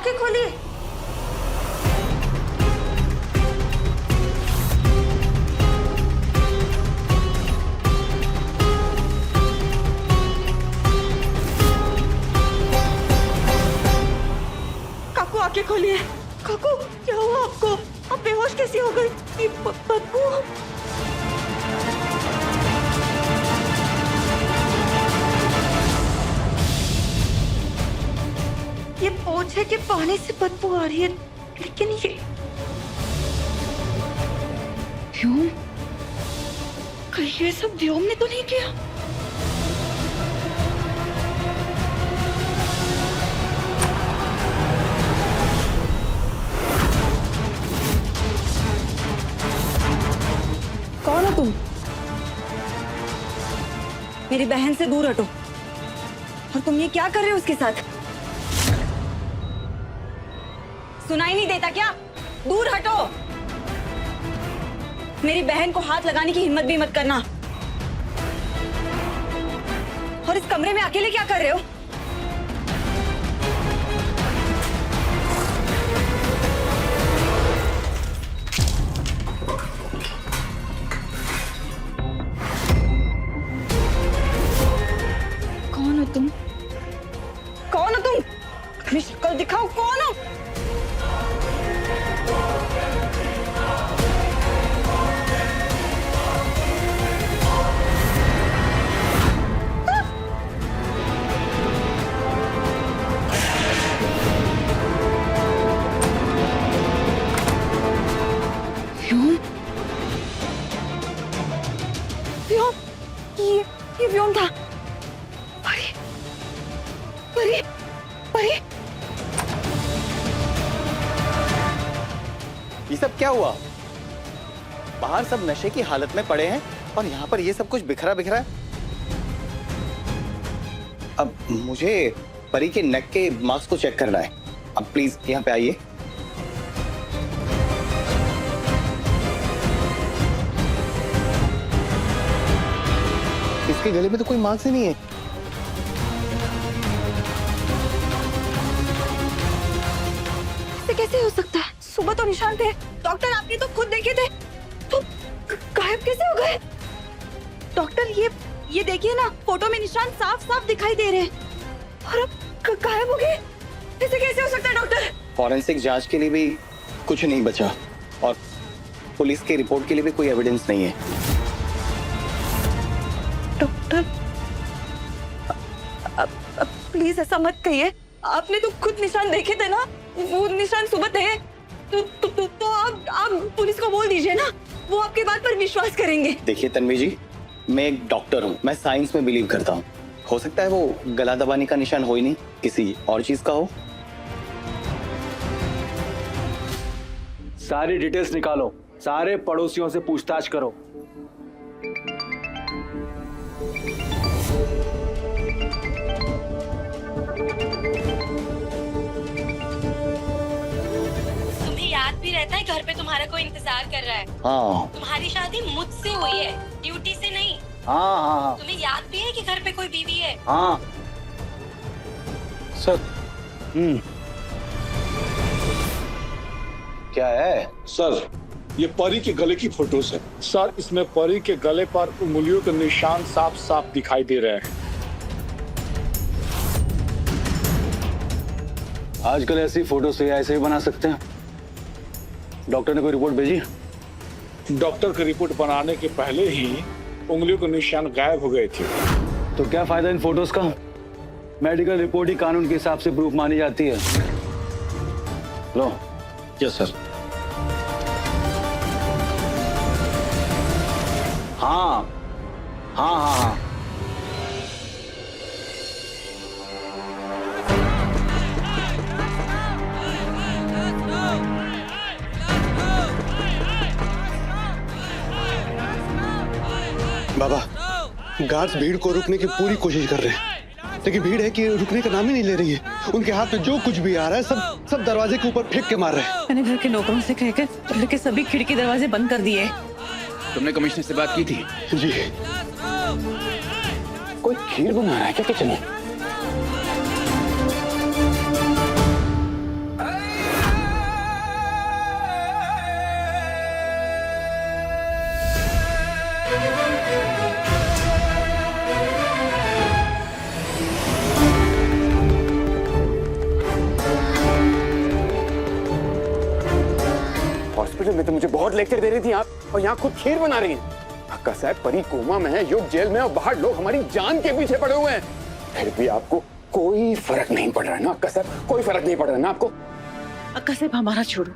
आंखें खोलिए। काकू आंखें खोलिए। काकू क्या हुआ आपको? आप बेहोश कैसी हो गई? ये बदबू। ये पोछे के पानी से बदबू आ रही है, लेकिन ये व्योम, कहीं ये सब व्योम ने तो नहीं किया? कौन हो तुम? मेरी बहन से दूर हटो। और तुम ये क्या कर रहे हो उसके साथ? सुनाई नहीं देता क्या? दूर हटो। मेरी बहन को हाथ लगाने की हिम्मत भी मत करना। और इस कमरे में अकेले क्या कर रहे हो? कौन हो तुम? कौन हो तुम? अपनी शक्ल दिखाओ, कौन हो? व्योम, ये व्योम था। परी, परी, परी। ये सब क्या हुआ? बाहर सब नशे की हालत में पड़े हैं और यहाँ पर ये सब कुछ बिखरा बिखरा है। अब मुझे परी के नेक के मार्क्स को चेक करना है। अब प्लीज यहाँ पे आइए। इसके गले में तो कोई मार्क्स ही नहीं है। ऐसे कैसे हो सकता है? सुबह तो निशान थे, डॉक्टर आपने तो खुद देखे थे, तो गायब कैसे हो गए? डॉक्टर ये देखिए ना, फोटो में निशान साफ साफ दिखाई दे रहे हैं और अब गायब हो गए। ऐसे कैसे हो सकता है डॉक्टर? फॉरेंसिक जांच के लिए भी कुछ नहीं बचा और पुलिस की रिपोर्ट के लिए भी कोई एविडेंस नहीं है। डॉक्टर प्लीज ऐसा मत कहिए। आपने तो खुद निशान देखे थे ना, वो निशान सुबह थे। तो आप पुलिस को बोल दीजिए ना, वो आपके बात पर विश्वास करेंगे। देखिए तन्वी जी, मैं एक डॉक्टर हूँ, मैं साइंस में बिलीव करता हूँ। हो सकता है वो गला दबाने का निशान हो ही नहीं, किसी और चीज का हो। सारी डिटेल्स निकालो, सारे पड़ोसियों से पूछताछ करो। तुम्हें याद भी रहता है घर पे तुम्हारा कोई इंतजार कर रहा है? हाँ तुम्हारी शादी मुझसे हुई है, ड्यूटी से नहीं। हाँ हाँ हाँ तुम्हें याद भी है कि घर पे कोई बीवी है? हाँ सर। क्या है? सर, ये परी के गले की फोटोज है। सर, इसमें परी के गले पर उंगलियों के निशान साफ साफ दिखाई दे रहे हैं। आजकल ऐसी फोटो से ऐसे ही बना सकते हैं। डॉक्टर ने कोई रिपोर्ट भेजी? डॉक्टर की रिपोर्ट बनाने के पहले ही उंगलियों के निशान गायब हो गए थे। तो क्या फायदा इन फोटोज का? मेडिकल रिपोर्ट ही कानून के हिसाब से प्रूफ मानी जाती है। लो। Yes sir. हाँ हाँ हाँ हाँ बाबा, गार्ड्स भीड़ को रुकने की पूरी कोशिश कर रहे हैं, लेकिन भीड़ है कि रुकने का नाम ही नहीं ले रही है। उनके हाथ में जो कुछ भी आ रहा है सब दरवाजे के ऊपर फेंक के मार रहे हैं। मैंने घर के नौकरों से कहकर घर के सभी खिड़की दरवाजे बंद कर दिए। तुमने कमिश्नर से बात की थी? जी। कोई खीर बना रहा है क्या किचन में? हॉस्पिटल में तो मुझे बहुत लेक्चर दे रही थी आप, और यहाँ खुद खीर बना रही हैं। अक्का साहब, परी कोमा में है, युग जेल में, और बाहर लोग हमारी जान के पीछे पड़े हुए हैं। फिर भी आपको कोई फर्क नहीं पड़ रहा है ना अक्का साहब? कोई फर्क नहीं पड़ रहा है ना आपको? अक्का साहब हमारा छोड़ो,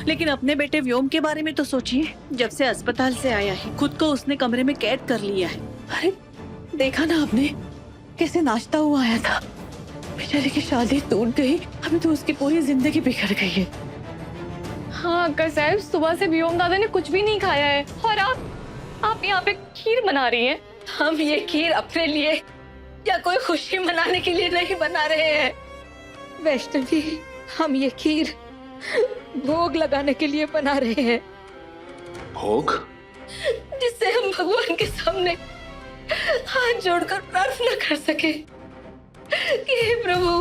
लेकिन अपने बेटे व्योम के बारे में तो सोचिए। जब से अस्पताल से आया है खुद को उसने कमरे में कैद कर लिया है। अरे देखा ना आपने कैसे नाचता हुआ आया था। बेचारे की शादी टूट गई, अभी तो उसकी पूरी जिंदगी बिखर गई है। हाँ अक्का साहब, सुबह से व्योम दादा ने कुछ भी नहीं खाया है, और आप यहाँ पे खीर बना रही हैं। हम ये खीर अपने लिए या कोई खुशी मनाने के लिए नहीं बना रहे हैं वैष्णवी, हम ये खीर भोग लगाने के लिए बना रहे हैं। भोग? जिससे हम भगवान के सामने हाथ जोड़कर प्रार्थना कर सके कि हे प्रभु,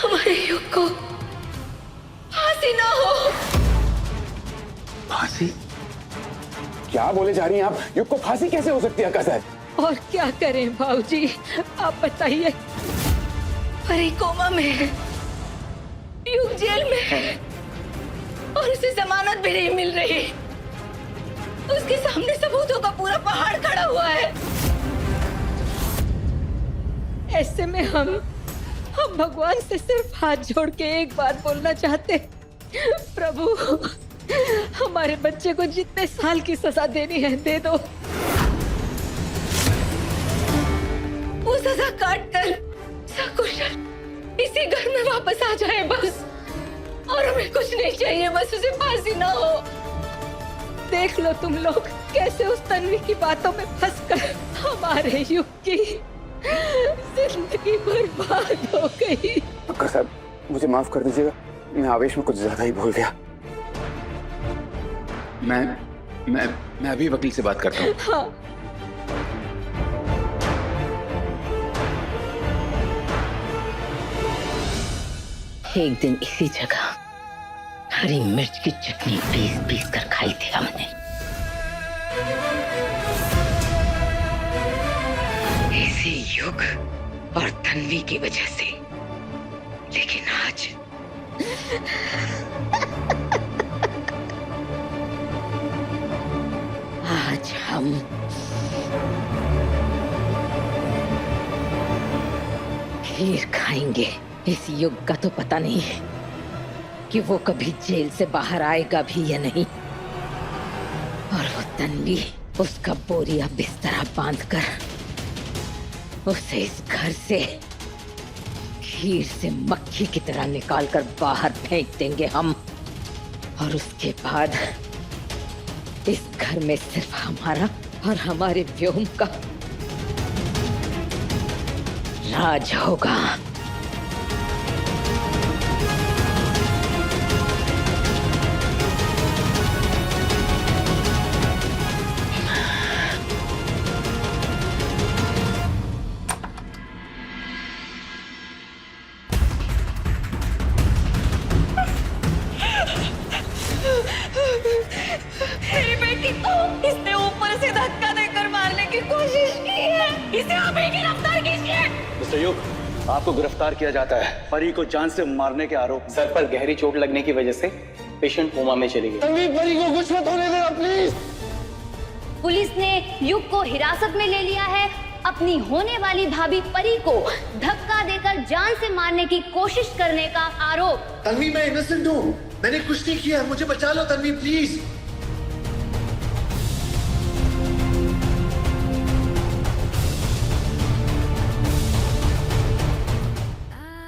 हमारे युग को फांसी ना हो। फांसी? क्या बोले जा रही हैं आप? युग को फांसी कैसे हो सकती है अक्का साहब? और क्या करें भाऊजी, आप बताइए। परी कोमा में है, युग जेल में है, और उसे जमानत भी नहीं मिल रही। उसके सामने सबूतों का पूरा पहाड़ खड़ा हुआ है। ऐसे में हम भगवान से सिर्फ हाथ जोड़ के एक बात बोलना चाहते, प्रभु हमारे बच्चे को जितने साल की सजा देनी है दे दो। वो सजा काट कर सकुशल इसी घर में वापस आ जाए बस, और हमें कुछ नहीं चाहिए, बस उसे फांसी ना हो। देख लो तुम लोग कैसे उस तन्वी की बातों में फंसकर हमारे युग की जिंदगी बर्बाद हो गई। अक्का साहब, मुझे माफ कर दीजिएगा, मैं आवेश में कुछ ज्यादा ही बोल गया। मैं अभी वकील से बात करता हूँ। हाँ। एक दिन इसी जगह हरी मिर्च की चटनी पीस पीस कर खाई थी हमने। इसी युग और तन्वी की वजह से। लेकिन आज हम खीर खाएंगे। इस युग का तो पता नहीं है कि वो कभी जेल से बाहर आएगा भी या नहीं, और वो तन्वी उसका बोरिया बिस्तरा बांधकर उसे इस घर से खीर से मक्खी की तरह निकालकर बाहर फेंक देंगे हम। और उसके बाद इस घर में सिर्फ हमारा और हमारे व्योम का राज होगा। मेरी बेटी को इसने ऊपर से धक्का देकर मारने की कोशिश की है। इसे अभी गिरफ्तार कीजिए। मिस्टर युग, आपको गिरफ्तार किया जाता है परी को जान से मारने के आरोप। सर पर गहरी चोट लगने की वजह से पेशेंट कोमा में चली गई। परी को कुछ मत होने देना प्लीज। पुलिस ने युग को हिरासत में ले लिया है। अपनी होने वाली भाभी परी को धक्का देकर जान से मारने की कोशिश करने का आरोप। तन्वी, मैं इनोसेंट हूँ, मैंने कुछ नहीं किया, मुझे बचा लो तन्वी प्लीज।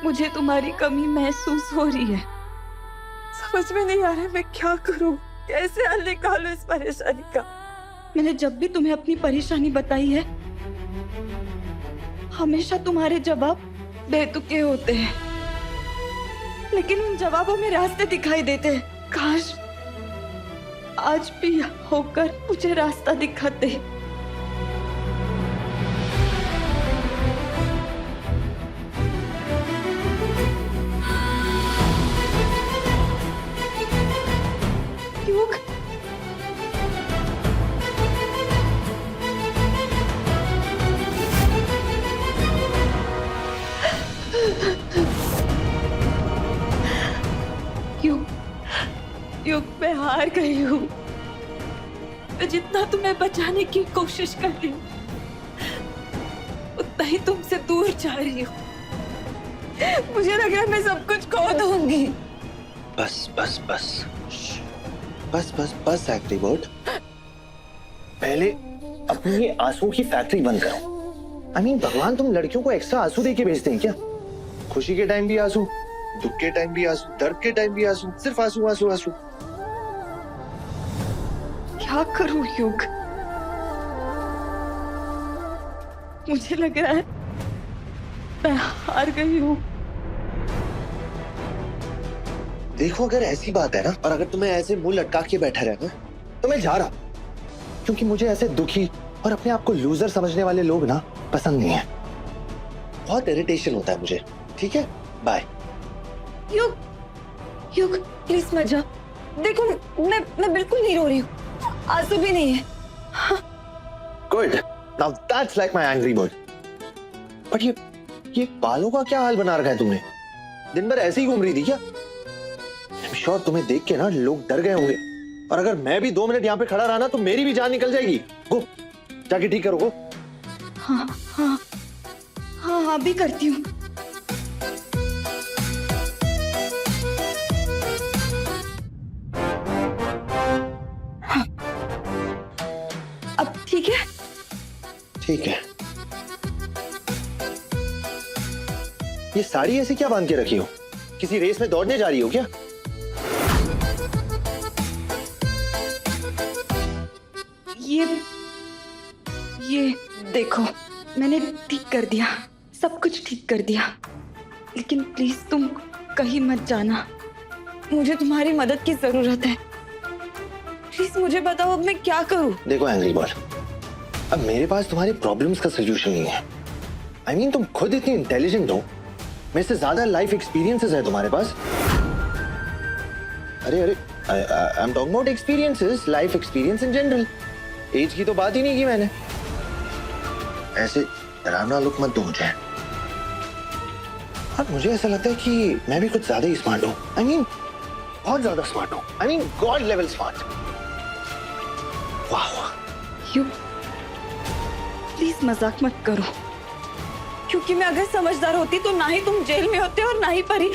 मुझे तुम्हारी कमी महसूस हो रही है। समझ में नहीं आ रहा है मैं क्या करूं, कैसे हल निकालूं इस परेशानी का। मैंने जब भी तुम्हें अपनी परेशानी बताई है, हमेशा तुम्हारे जवाब बेतुके होते हैं, लेकिन उन जवाबों में रास्ते दिखाई देते हैं। काश आज भी होकर मुझे रास्ता दिखाते। युग, युग मैं हार गई हूँ। मैं जितना तुम्हें बचाने की कोशिश कर रही हूँ उतना ही तुमसे दूर जा रही हूँ। मुझे लग रहा है मैं सब कुछ खो दूंगी। बस बस बस बस बस बस एंग्री बर्ड, पहले अपनी ये आंसू की फैक्ट्री बंद करो। I mean, भगवान तुम लड़कियों को एक्स्ट्रा आंसू दे के भेजते हैं क्या? खुशी के टाइम भी आंसू, दुख के टाइम भी आंसू, दर्द के टाइम भी आंसू, सिर्फ आंसू आंसू आंसू। क्या करूं युग? मुझे लग रहा है मैं हार गई हूँ। देखो अगर ऐसी बात है ना, और अगर तुम्हें ऐसे मुंह लटका के बैठा रहना, तो मैं जा रहा, क्योंकि मुझे ऐसे दुखी और अपने आप को लूजर समझने वाले लोग ना पसंद नहीं है। बहुत इरिटेशन होता है मुझे। ठीक है, बाय। युग, युग प्लीज मत जा। देखो मैं बिल्कुल नहीं रो रही हूँ, आंसू भी नहीं है। Good, now that's like my angry bird. But ये बालों का क्या हाल बना रखा है तुमने? दिन भर ऐसे ही घूम रही थी क्या? आई एम श्योर तुम्हें देख के ना लोग डर गए होंगे, और अगर मैं भी 2 मिनट यहाँ पे खड़ा रहा ना तो मेरी भी जान निकल जाएगी। गो जाके ठीक करो। गो। हाँ हाँ हाँ हाँ भी करती हूँ। हाँ। अब ठीक है? ठीक है। ये साड़ी ऐसी क्या बांध के रखी हो? किसी रेस में दौड़ने जा रही हो क्या? ये देखो, मैंने ठीक कर दिया, सब कुछ ठीक कर दिया। लेकिन प्लीज तुम कहीं मत जाना, मुझे तुम्हारी मदद की जरूरत है। प्लीज मुझे बताओ अब मैं क्या करूं? देखो एंग्री बॉल, अब मेरे पास तुम्हारी प्रॉब्लम्स का सलूशन नहीं है। I mean, तुम खुद इतनी इंटेलिजेंट हो, मेरे से ज्यादा लाइफ एक्सपीरियंसेस है तुम्हारे पास। अरे I am talking about experiences, life experience in general. Age की तो बात ही नहीं की मैंने। ऐसे डरावना लुक मत दो मुझे। और मुझे ऐसा लगता है कि मैं भी कुछ ज्यादा ही स्मार्ट हूँ। I mean, बहुत ज्यादा स्मार्ट हूँ। I mean, God level smart. वाह। यू प्लीज मजाक मत करो, क्योंकि मैं अगर समझदार होती तो ना ही तुम जेल में होते और ना ही परी।